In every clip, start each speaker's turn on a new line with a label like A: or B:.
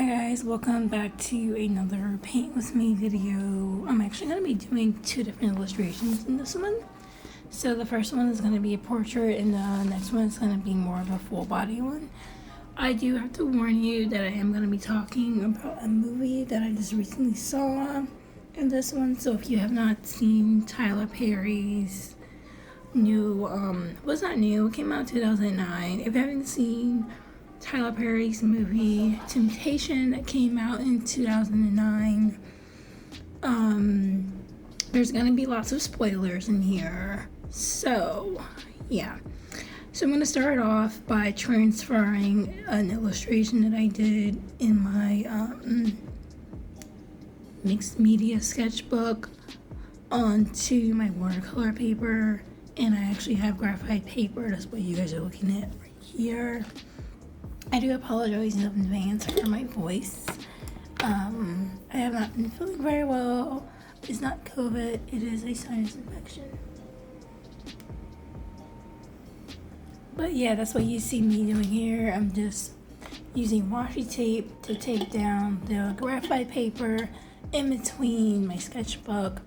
A: guys, welcome back to another Paint With Me video. I'm actually going to be doing two different illustrations in this one. So the first one is going to be a portrait and the next one is going to be more of a full body one. I do have to warn you that I am going to be talking about a movie that I just recently saw in this one. So if you have not seen Tyler Perry's new, was not new, it came out in 2009. If you haven't seen Tyler Perry's movie Temptation that came out in 2009. There's gonna be lots of spoilers in here. So, yeah. So I'm gonna start off by transferring an illustration that I did in my mixed media sketchbook onto my watercolor paper. And I actually have graphite paper. That's what you guys are looking at right here. I do apologize in advance for my voice. I have not been feeling very well. It's not COVID, it is a sinus infection. But yeah, that's what you see me doing here. I'm just using washi tape to tape down the graphite paper in between my sketchbook.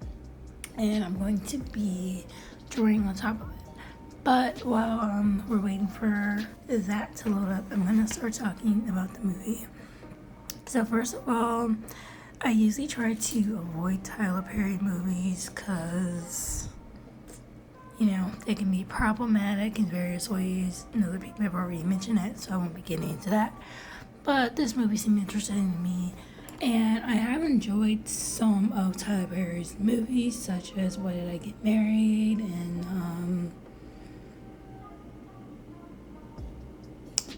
A: And I'm going to be drawing on top of it. But while we're waiting for that to load up, I'm going to start talking about the movie. So first of all, I usually try to avoid Tyler Perry movies because, they can be problematic in various ways. And other people have already mentioned it, so I won't be getting into that. But this movie seemed interesting to me. And I have enjoyed some of Tyler Perry's movies, such as Why Did I Get Married? And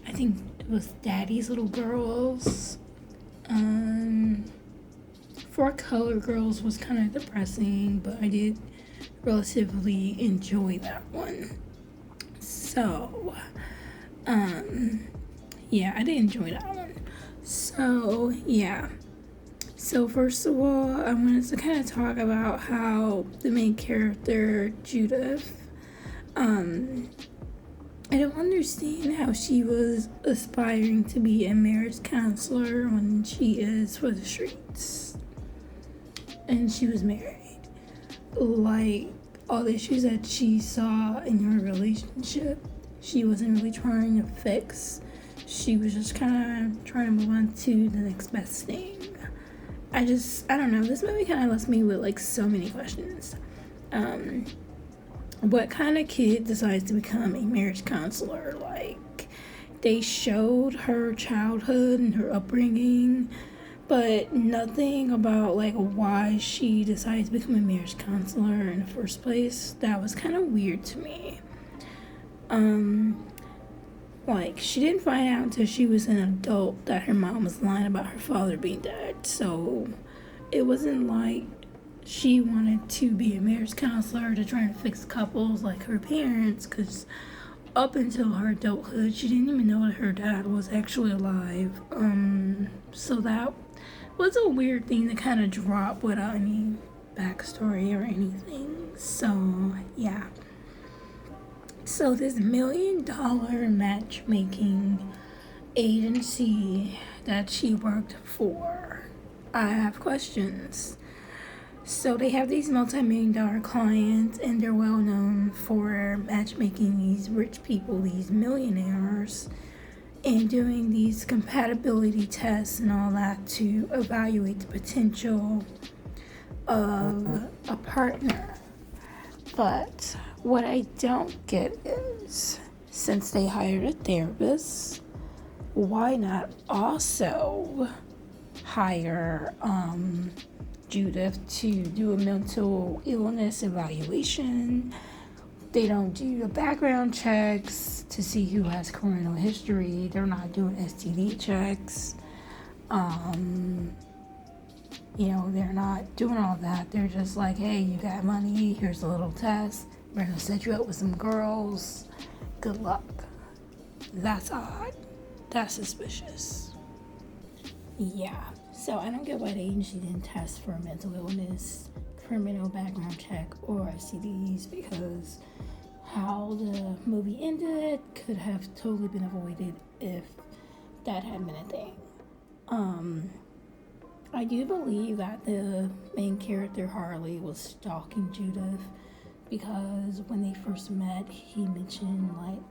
A: I think it was Daddy's Little Girls. Four Color Girls was kind of depressing, but I did relatively enjoy that one. So, yeah, I did enjoy that one. So, yeah. So, first of all, I wanted to kind of talk about how the main character, Judith, I don't understand how she was aspiring to be a marriage counselor when she is for the streets. And she was married. Like, all the issues that she saw in her relationship, she wasn't really trying to fix. She was just kind of trying to move on to the next best thing. I don't know. This movie kind of left me with, like, so many questions. What kind of kid decides to become a marriage counselor? Like, they showed her childhood and her upbringing, but nothing about, like, why she decided to become a marriage counselor in the first place. That was kind of weird to me. Like, she didn't find out until she was an adult that her mom was lying about her father being dead. So, it wasn't like she wanted to be a marriage counselor to try to fix couples like her parents, because up until her adulthood, she didn't even know that her dad was actually alive. So that was a weird thing to kind of drop without any backstory or anything. So, yeah. So this $1 million matchmaking agency that she worked for, I have questions. So they have these multi-million-dollar clients, and they're well known for matchmaking these rich people, these millionaires, and doing these compatibility tests and all that to evaluate the potential of a partner. But what I don't get is, since they hired a therapist, why not also hire Judith to do a mental illness evaluation? They don't do the background checks to see who has criminal history. They're not doing STD checks. They're not doing all that. They're just like, hey, you got money, here's a little test. We're gonna set you up with some girls. Good luck. That's odd. That's suspicious. Yeah. So I don't get why the agency didn't test for mental illness, criminal background check, or STDs, because how the movie ended could have totally been avoided if that had been a thing. Um, I do believe that the main character Harley was stalking Judith because when they first met, he mentioned like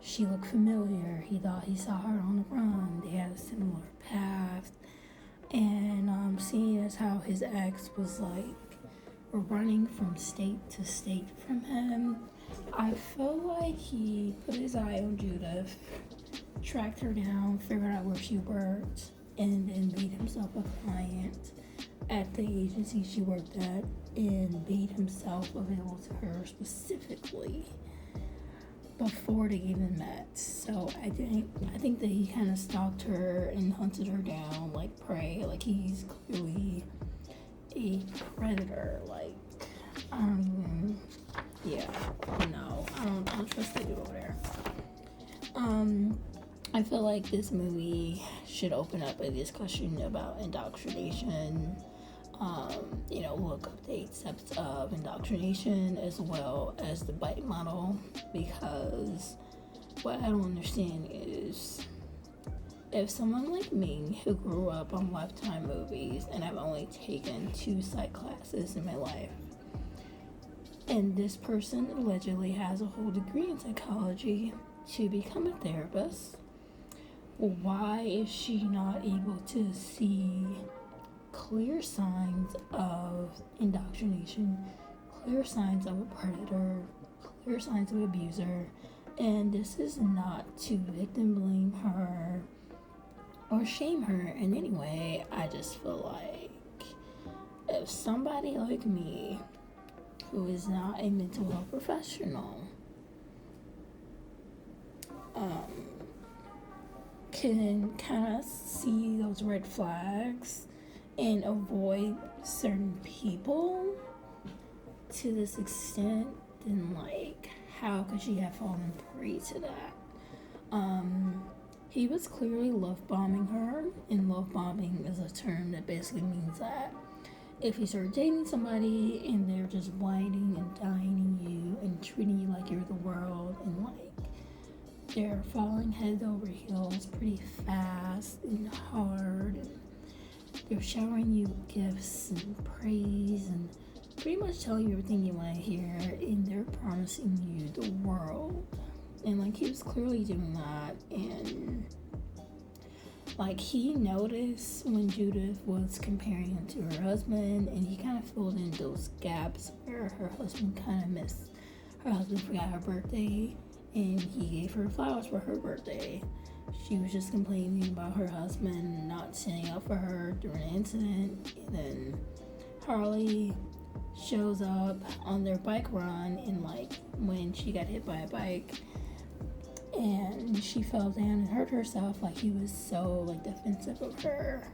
A: she looked familiar. He thought he saw her on the run. They had a similar path, and seeing as how his ex was like running from state to state from him, I feel like he put his eye on Judith, tracked her down, figured out where she worked, and then made himself a client at the agency she worked at and made himself available to her specifically before they even met. So I think that he kind of stalked her and hunted her down like prey. Like he's clearly a predator. Like I don't even. Yeah, no, I don't trust the dude over there. I feel like this movie should open up a discussion about indoctrination. Look up the 8 steps of indoctrination as well as the B.I.T.E model, because what I don't understand is if someone like me who grew up on Lifetime movies and I've only taken 2 psych classes in my life, and this person allegedly has a whole degree in psychology to become a therapist, why is she not able to see clear signs of indoctrination, clear signs of a predator, clear signs of an abuser? And this is not to victim blame her or shame her in any way. I just feel like if somebody like me, who is not a mental health professional, can kind of see those red flags and avoid certain people to this extent, then like how could she have fallen prey to that? He was clearly love bombing her, and love bombing is a term that basically means that if you start dating somebody and they're just whining and dining you and treating you like you're the world, and like they're falling head over heels pretty fast and hard, and they're showering you gifts and praise and pretty much telling you everything you want to hear, and they're promising you the world. And like he was clearly doing that, and like he noticed when Judith was comparing him to her husband, and he kind of filled in those gaps where her husband kind of missed. Her husband forgot her birthday, and he gave her flowers for her birthday. She was just complaining about her husband not standing up for her during an incident, and then Harley shows up on their bike run, and like when she got hit by a bike and she fell down and hurt herself, like he was so like defensive of her,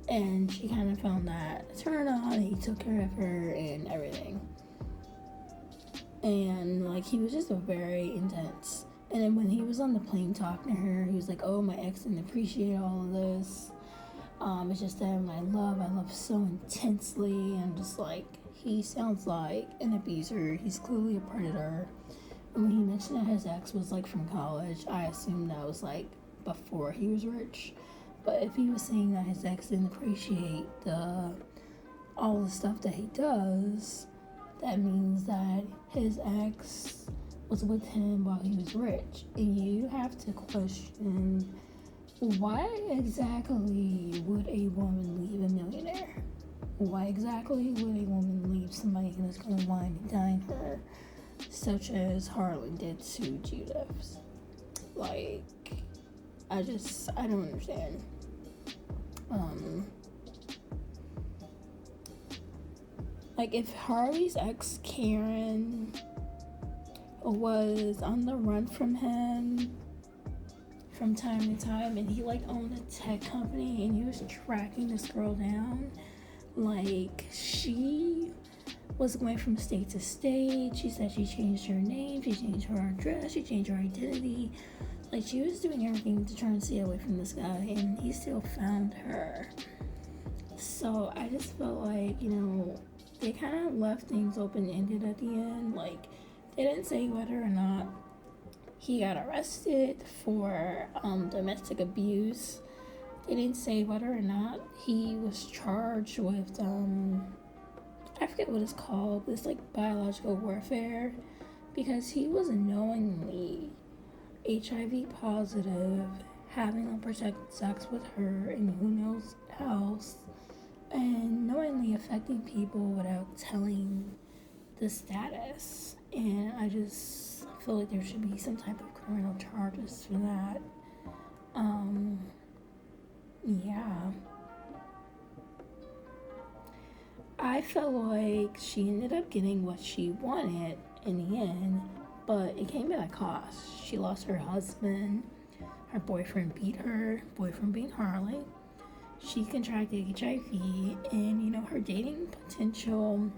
A: and she kind of found that turn on. He took care of her and everything, and like he was just very intense. And then when he was on the plane talking to her, he was like, oh, my ex didn't appreciate all of this. It's just that I love so intensely. And I'm just like, he sounds like an abuser. He's clearly a predator. And when he mentioned that his ex was like from college, I assumed that was like before he was rich. But if he was saying that his ex didn't appreciate all the stuff that he does, that means that his ex was with him while he was rich. And you have to question, why exactly would a woman leave a millionaire? Why exactly would a woman leave somebody that's going to wine and dine her, such as Harlan did to Judith? Like, I don't understand. Like, if Harley's ex, Karen, was on the run from him from time to time, and he like owned a tech company and he was tracking this girl down, like she was going from state to state. She said she changed her name, she changed her address, she changed her identity. Like she was doing everything to try and stay away from this guy, and he still found her. So I just felt like, they kind of left things open-ended at the end. Like they didn't say whether or not he got arrested for domestic abuse They didn't say whether or not he was charged with I forget what it's called. It's like biological warfare, because he was knowingly HIV positive, having unprotected sex with her and who knows else, and knowingly affecting people without telling the status. And I just feel like there should be some type of criminal charges for that. Yeah. I felt like she ended up getting what she wanted in the end, but it came at a cost. She lost her husband, her boyfriend beat her, boyfriend beat Harley. She contracted HIV, and her dating potential,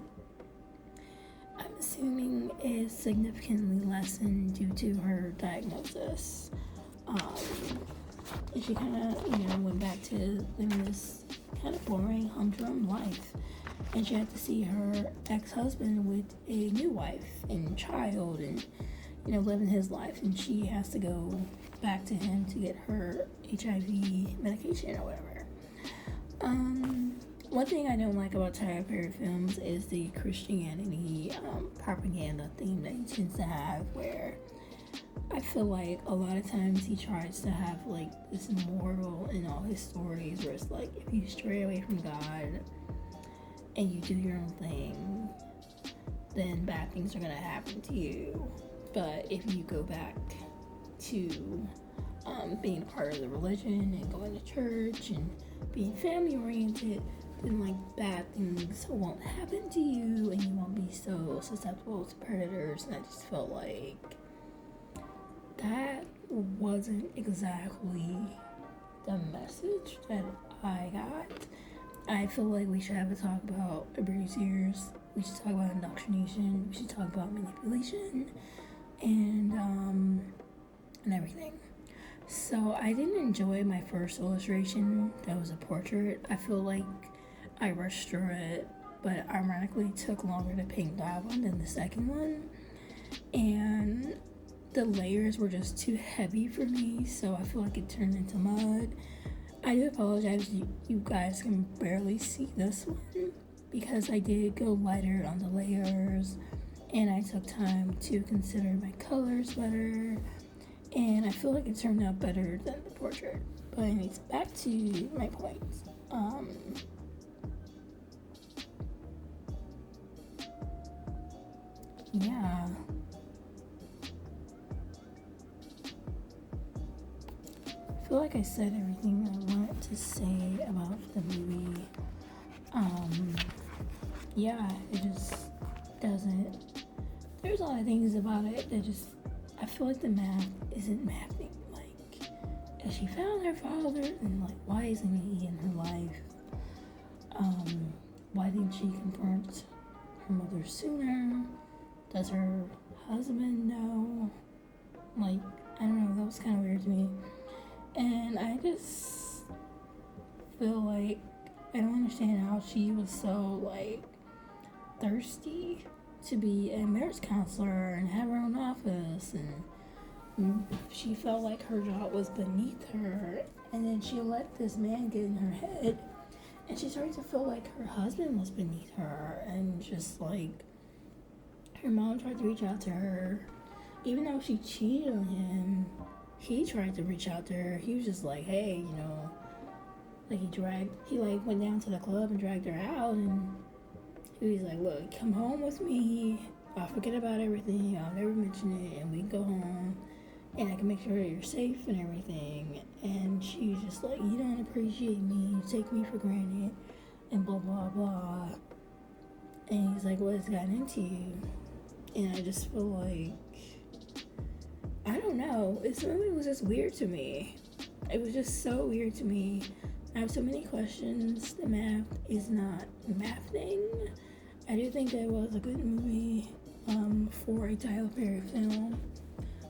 A: I'm assuming, is significantly lessened due to her diagnosis. And she kind of, went back to living this kind of boring, humdrum life. And she had to see her ex-husband with a new wife and child and, living his life. And she has to go back to him to get her HIV medication or whatever. One thing I don't like about Tyler Perry films is the Christianity propaganda theme that he tends to have, where I feel like a lot of times he tries to have like this moral in all his stories, where it's like, if you stray away from God and you do your own thing, then bad things are gonna happen to you. But if you go back to being part of the religion and going to church and being family oriented, then like bad things won't happen to you and you won't be so susceptible to predators. And I just felt like that wasn't exactly the message that I got. I feel like we should have a talk about abusers. We should talk about indoctrination. We should talk about manipulation and everything. So I didn't enjoy my first illustration. That was a portrait. I feel like I rushed through it, but ironically took longer to paint that one than the second one. And the layers were just too heavy for me, so I feel like it turned into mud. I do apologize, you guys can barely see this one, because I did go lighter on the layers, and I took time to consider my colors better, and I feel like it turned out better than the portrait. But anyways, back to my points. Yeah. I feel like I said everything I wanted to say about the movie. Yeah, it just doesn't. There's a lot of things about it that just, I feel like the math isn't mathing. Like, if she found her father, then like, why isn't he in her life? Why didn't she confront her mother sooner? Does her husband know? Like, I don't know, that was kind of weird to me. And I just feel like I don't understand how she was so like thirsty to be a marriage counselor and have her own office, and she felt like her job was beneath her, and then she let this man get in her head, and she started to feel like her husband was beneath her, and just like her mom tried to reach out to her, even though she cheated on him. He tried to reach out to her. He was just like, hey, like he like went down to the club and dragged her out, and he was like, look, come home with me. I'll forget about everything. I'll never mention it, and we can go home, and I can make sure that you're safe and everything. And she was just like, you don't appreciate me. You take me for granted, and blah, blah, blah. And he's like, what has gotten into you? And I just feel like, I don't know. This movie was just weird to me. It was just so weird to me. I have so many questions. The math is not mathing. I do think that it was a good movie for a Tyler Perry film,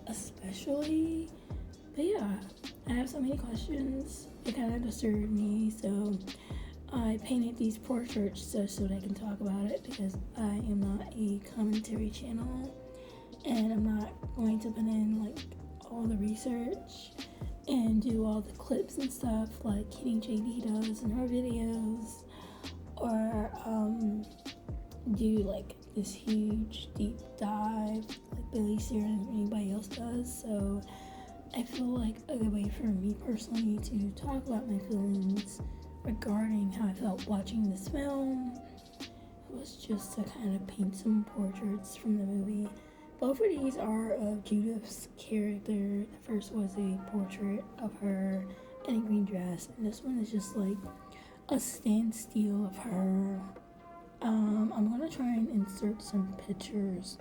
A: especially. But yeah, I have so many questions. It kind of disturbed me, so I painted these portraits just so that I can talk about it, because I am not a commentary channel. And I'm not going to put in like all the research and do all the clips and stuff like Kitty JD does in her videos, or do like this huge deep dive like Billy Sears and anybody else does. So I feel like a good way for me personally to talk about my feelings regarding how I felt watching this film was just to kind of paint some portraits from the movie. Both of these are of Judith's character. The first was a portrait of her in a green dress, and this one is just like a standstill of her. I'm gonna try and insert some pictures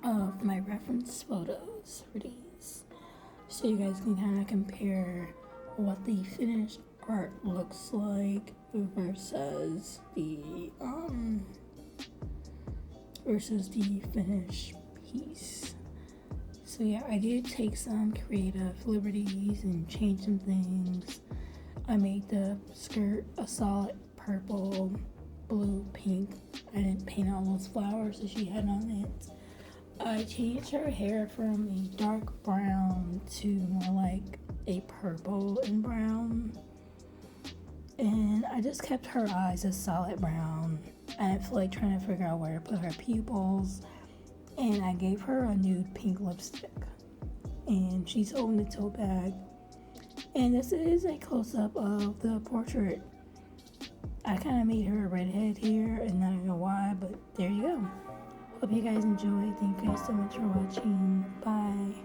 A: of my reference photos for these, so you guys can kind of compare what the finished art looks like versus the finished piece. So yeah, I did take some creative liberties and change some things. I made the skirt a solid purple, blue, pink. I didn't paint all those flowers that she had on it. I changed her hair from a dark brown to more like a purple and brown. And I just kept her eyes a solid brown. I didn't feel like trying to figure out where to put her pupils. And I gave her a nude pink lipstick. And she's holding the tote bag. And this is a close-up of the portrait. I kind of made her a redhead here, and I don't know why, but there you go. Hope you guys enjoyed. Thank you guys so much for watching. Bye.